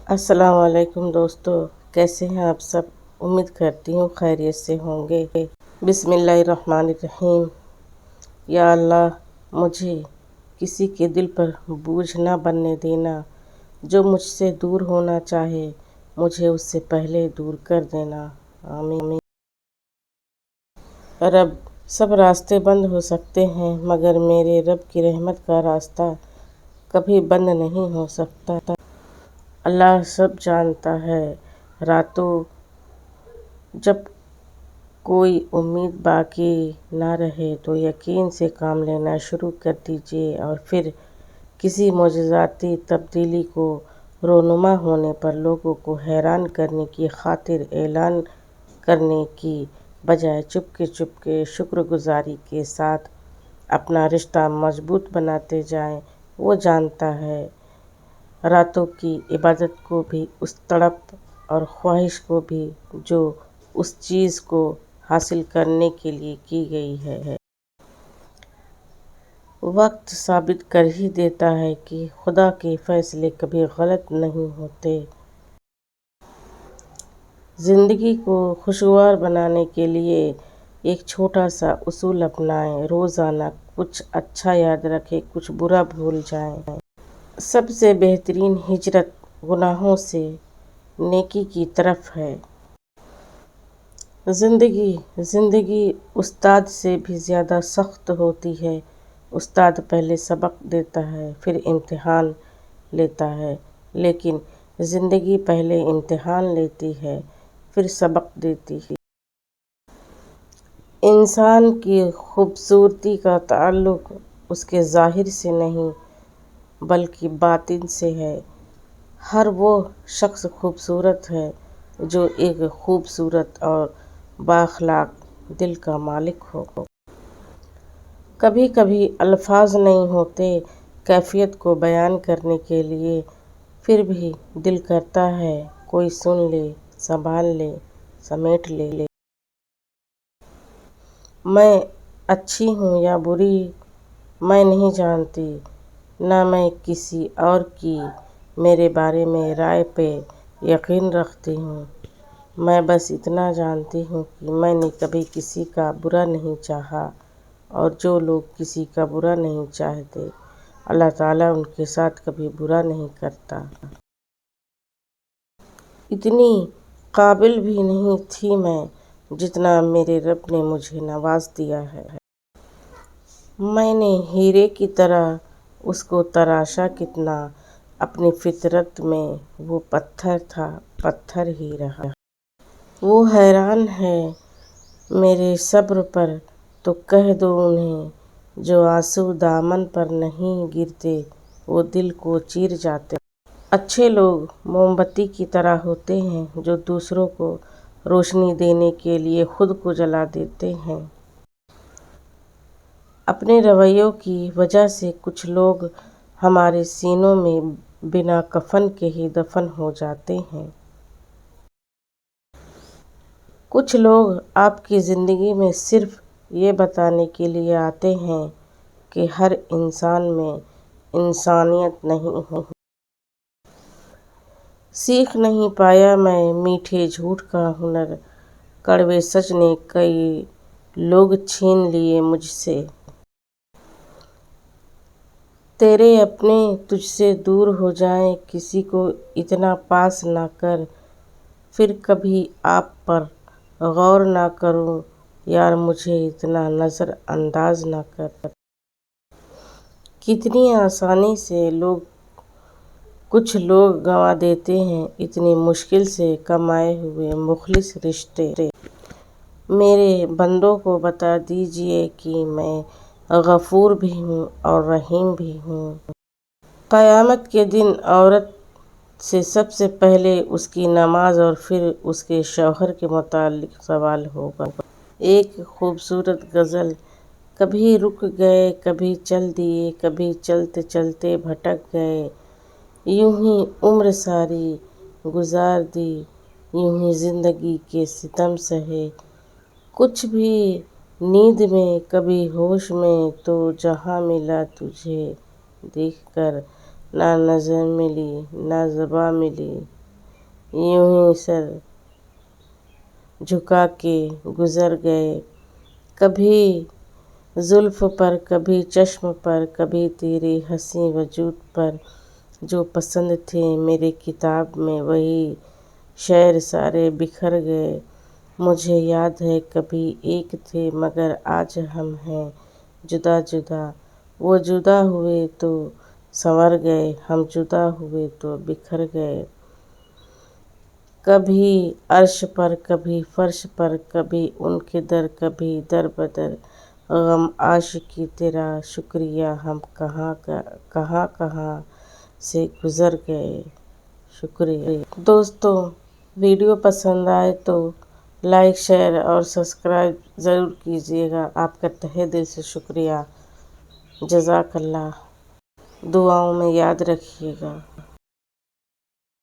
السلام علیکم دوستو، کیسے ہیں آپ سب؟ امید کرتی ہوں خیریت سے ہوں گے۔ بسم اللہ الرحمن الرحیم۔ یا اللہ، مجھے کسی کے دل پر بوجھ نہ بننے دینا۔ جو مجھ سے دور ہونا چاہے مجھے اس سے پہلے دور کر دینا۔ آمین۔ رب، سب راستے بند ہو سکتے ہیں مگر میرے رب کی رحمت کا راستہ کبھی بند نہیں ہو سکتا۔ اللہ سب جانتا ہے۔ راتوں جب کوئی امید باقی نہ رہے تو یقین سے کام لینا شروع کر دیجیے اور پھر کسی معجزاتی تبدیلی کو رونما ہونے پر لوگوں کو حیران کرنے کی خاطر اعلان کرنے کی بجائے چپکے شکر گزاری کے ساتھ اپنا رشتہ مضبوط بناتے جائیں۔ وہ جانتا ہے راتوں کی عبادت کو بھی، اس تڑپ اور خواہش کو بھی جو اس چیز کو حاصل کرنے کے لیے کی گئی ہے۔ وقت ثابت کر ہی دیتا ہے کہ خدا کے فیصلے کبھی غلط نہیں ہوتے۔ زندگی کو خوشگوار بنانے کے لیے ایک چھوٹا سا اصول اپنائیں۔ روزانہ کچھ اچھا یاد رکھیں، کچھ برا بھول جائیں۔ سب سے بہترین ہجرت گناہوں سے نیکی کی طرف ہے۔ زندگی استاد سے بھی زیادہ سخت ہوتی ہے۔ استاد پہلے سبق دیتا ہے پھر امتحان لیتا ہے، لیکن زندگی پہلے امتحان لیتی ہے پھر سبق دیتی ہے۔ انسان کی خوبصورتی کا تعلق اس کے ظاہر سے نہیں بلکہ باطن سے ہے۔ ہر وہ شخص خوبصورت ہے جو ایک خوبصورت اور بااخلاق دل کا مالک ہو۔ کبھی کبھی الفاظ نہیں ہوتے کیفیت کو بیان کرنے کے لیے، پھر بھی دل کرتا ہے کوئی سن لے، سنبھال لے، سمیٹ لے۔ میں اچھی ہوں یا بری میں نہیں جانتی، نہ میں کسی اور کی میرے بارے میں رائے پہ یقین رکھتی ہوں۔ میں بس اتنا جانتی ہوں کہ میں نے کبھی کسی کا برا نہیں چاہا، اور جو لوگ کسی کا برا نہیں چاہتے اللہ تعالیٰ ان کے ساتھ کبھی برا نہیں کرتا۔ اتنی قابل بھی نہیں تھی میں جتنا میرے رب نے مجھے نواز دیا ہے۔ میں نے ہیرے کی طرح اس کو تراشا کتنا، اپنی فطرت میں وہ پتھر تھا، پتھر ہی رہا۔ وہ حیران ہے میرے صبر پر تو کہہ دو انہیں، جو آنسو دامن پر نہیں گرتے وہ دل کو چیر جاتے۔ اچھے لوگ موم بتی کی طرح ہوتے ہیں جو دوسروں کو روشنی دینے کے لیے خود کو جلا دیتے ہیں۔ اپنے رویوں کی وجہ سے کچھ لوگ ہمارے سینوں میں بنا کفن کے ہی دفن ہو جاتے ہیں۔ کچھ لوگ آپ کی زندگی میں صرف یہ بتانے کے لیے آتے ہیں کہ ہر انسان میں انسانیت نہیں ہے۔ سیکھ نہیں پایا میں میٹھے جھوٹ کا ہنر، کڑوے سچ نے کئی لوگ چھین لیے مجھ سے۔ تیرے اپنے تجھ سے دور ہو جائیں، کسی کو اتنا پاس نہ کر، پھر کبھی آپ پر غور نہ کروں، یار مجھے اتنا نظر انداز نہ کر۔ کتنی آسانی سے کچھ لوگ گنوا دیتے ہیں اتنی مشکل سے کمائے ہوئے مخلص رشتے۔ میرے بندوں کو بتا دیجیے کہ میں غفور بھی ہوں اور رحیم بھی ہوں۔ قیامت کے دن عورت سے سب سے پہلے اس کی نماز اور پھر اس کے شوہر کے متعلق سوال ہوگا۔ ایک خوبصورت غزل: کبھی رک گئے، کبھی چل دیے، کبھی چلتے چلتے بھٹک گئے، یوں ہی عمر ساری گزار دی، یوں ہی زندگی کے ستم سہے، کچھ بھی نیند میں کبھی ہوش میں، تو جہاں ملا تجھے دیکھ کر، نہ نظر ملی نہ زباں ملی، یوں ہی سر جھکا کے گزر گئے، کبھی زلف پر، کبھی چشم پر، کبھی تیرے حسین وجود پر۔ جو پسند تھے میرے کتاب میں وہی شعر سارے بکھر گئے، مجھے یاد ہے کبھی ایک تھے مگر آج ہم ہیں جدا جدا۔ وہ جدا ہوئے تو سنور گئے، ہم جدا ہوئے تو بکھر گئے۔ کبھی عرش پر، کبھی فرش پر، کبھی ان کے در، کبھی در بدر۔ غم عاشقی تیرا شکریہ، ہم کہاں کہاں سے گزر گئے۔ شکریہ دوستو، ویڈیو پسند آئے تو لائک، شیئر اور سبسکرائب ضرور کیجیے گا۔ آپ کا تہہ دل سے شکریہ۔ جزاک اللہ۔ دعاؤں میں یاد رکھیے گا۔